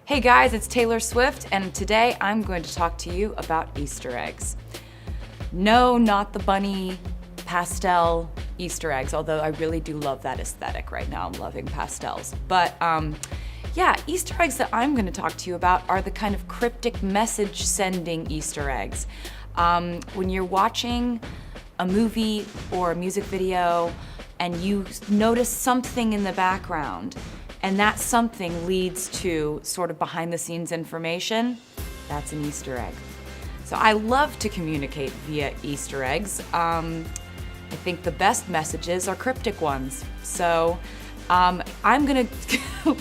Hey guys, it's Taylor Swift, and today I'm going to talk to you about Easter eggs. No, not the bunny pastel Easter eggs, although I really do love that aesthetic right now. I'm loving pastels. But yeah, Easter eggs that I'm going to talk to you about are the kind of cryptic message sending Easter eggs. When you're watching a movie or a music video and you notice something in the background, and that something leads to sort of behind the scenes information, that's an Easter egg. So I love to communicate via Easter eggs. I think the best messages are cryptic ones. So I'm gonna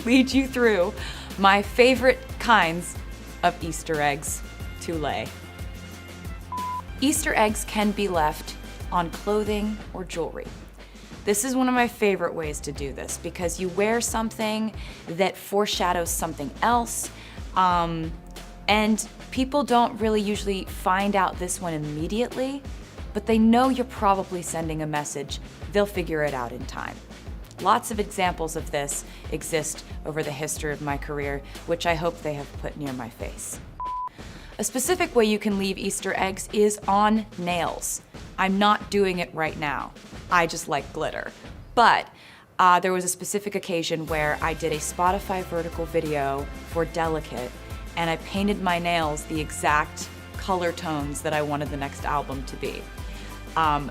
lead you through my favorite kinds of Easter eggs to lay. Easter eggs can be left on clothing or jewelry. This is one of my favorite ways to do this because you wear something that foreshadows something else, and people don't really usually find out this one immediately, but they know you're probably sending a message. They'll figure it out in time. Lots of examples of this exist over the history of my career, which I hope they have put near my face. A specific way you can leave Easter eggs is on nails. I'm not doing it right now. I just like glitter. But there was a specific occasion where I did a Spotify vertical video for Delicate, and I painted my nails the exact color tones that I wanted the next album to be.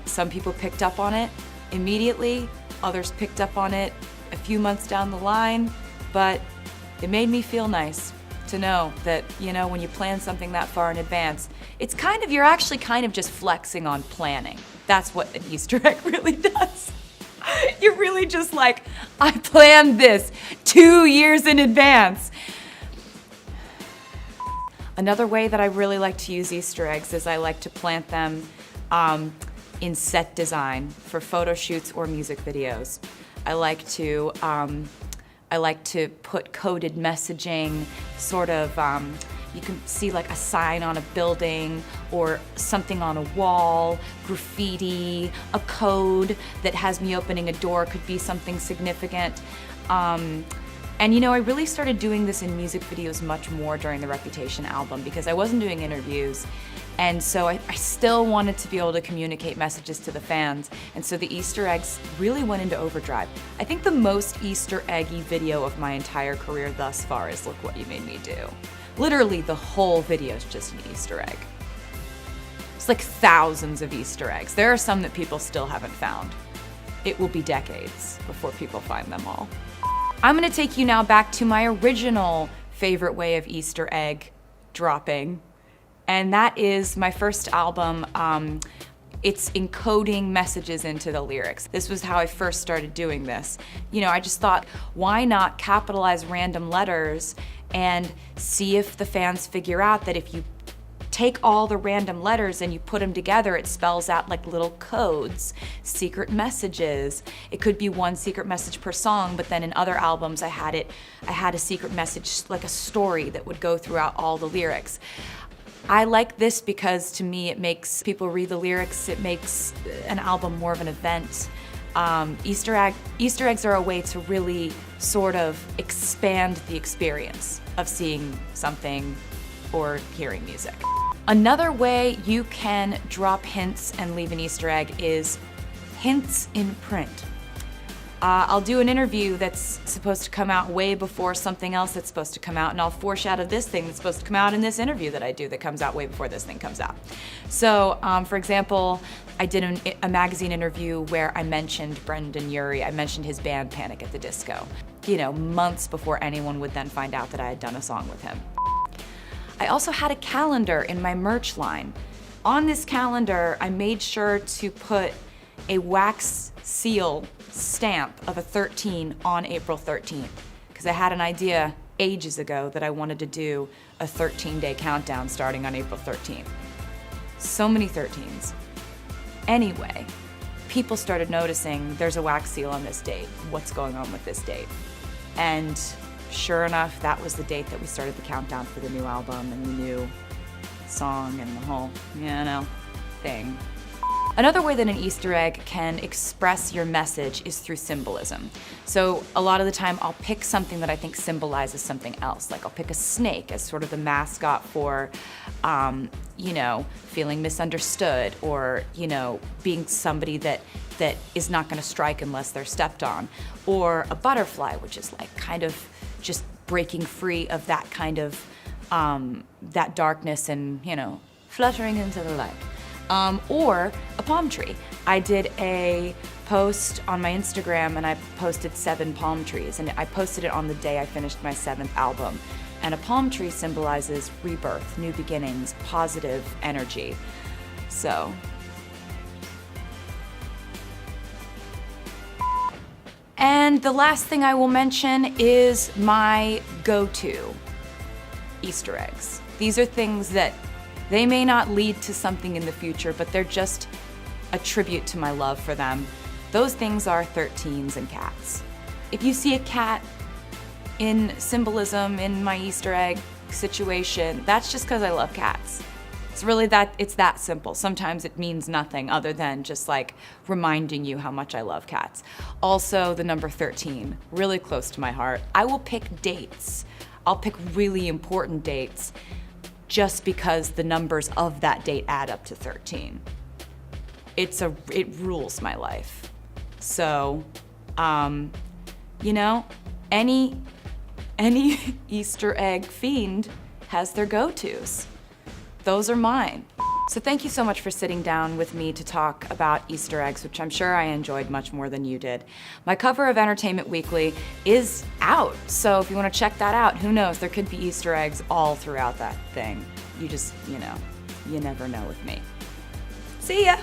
Some people picked up on it immediately, others picked up on it a few months down the line, but it made me feel nice to know that, you know, when you plan something that far in advance, it's kind of, you're actually kind of just flexing on planning. That's what an Easter egg really does. You're really just like, I planned this 2 years in advance. Another way that I really like to use Easter eggs is I like to plant them in set design for photo shoots or music videos. I like to put coded messaging, sort of, you can see like a sign on a building or something on a wall, graffiti, a code that has me opening a door could be something significant. And you know, I really started doing this in music videos much more during the Reputation album because I wasn't doing interviews. And so I still wanted to be able to communicate messages to the fans. And so the Easter eggs really went into overdrive. I think the most Easter eggy video of my entire career thus far is Look What You Made Me Do. Literally the whole video is just an Easter egg. It's like thousands of Easter eggs. There are some that people still haven't found. It will be decades before people find them all. I'm gonna take you now back to my original favorite way of Easter egg dropping. And that is my first album. It's encoding messages into the lyrics. This was how I first started doing this. You know, I just thought, why not capitalize random letters and see if the fans figure out that if you take all the random letters and you put them together, it spells out like little codes, secret messages. It could be one secret message per song, but then in other albums I had a secret message, like a story that would go throughout all the lyrics. I like this because to me it makes people read the lyrics, it makes an album more of an event. Easter eggs are a way to really sort of expand the experience of seeing something or hearing music. Another way you can drop hints and leave an Easter egg is hints in print. I'll do an interview that's supposed to come out way before something else that's supposed to come out, and I'll foreshadow this thing that's supposed to come out in this interview that I do that comes out way before this thing comes out. So, for example, I did a magazine interview where I mentioned Brendan Urie. I mentioned his band Panic at the Disco, you know, months before anyone would then find out that I had done a song with him. I also had a calendar in my merch line. On this calendar, I made sure to put a wax seal stamp of a 13 on April 13th, because I had an idea ages ago that I wanted to do a 13-day countdown starting on April 13th. So many 13s. Anyway, people started noticing there's a wax seal on this date. What's going on with this date? And sure enough, that was the date that we started the countdown for the new album and the new song and the whole, you know, thing. Another way that an Easter egg can express your message is through symbolism. So a lot of the time I'll pick something that I think symbolizes something else. Like I'll pick a snake as sort of the mascot for, you know, feeling misunderstood, or, you know, being somebody that is not gonna strike unless they're stepped on. Or a butterfly, which is like kind of just breaking free of that kind of, that darkness and, you know, fluttering into the light. Or a palm tree. I did a post on my Instagram and I posted 7 palm trees, and I posted it on the day I finished my 7th album. And a palm tree symbolizes rebirth, new beginnings, positive energy. So. And the last thing I will mention is my go-to Easter eggs. These are things that they may not lead to something in the future, but they're just a tribute to my love for them. Those things are 13s and cats. If you see a cat in symbolism in my Easter egg situation, that's just because I love cats. It's really it's that simple. Sometimes it means nothing other than just like reminding you how much I love cats. Also, the number 13, really close to my heart. I will pick dates. I'll pick really important dates just because the numbers of that date add up to 13. It rules my life. So, you know, any Easter egg fiend has their go-tos. Those are mine. So thank you so much for sitting down with me to talk about Easter eggs, which I'm sure I enjoyed much more than you did. My cover of Entertainment Weekly is out, so if you want to check that out, who knows, there could be Easter eggs all throughout that thing. You just, you know, you never know with me. See ya!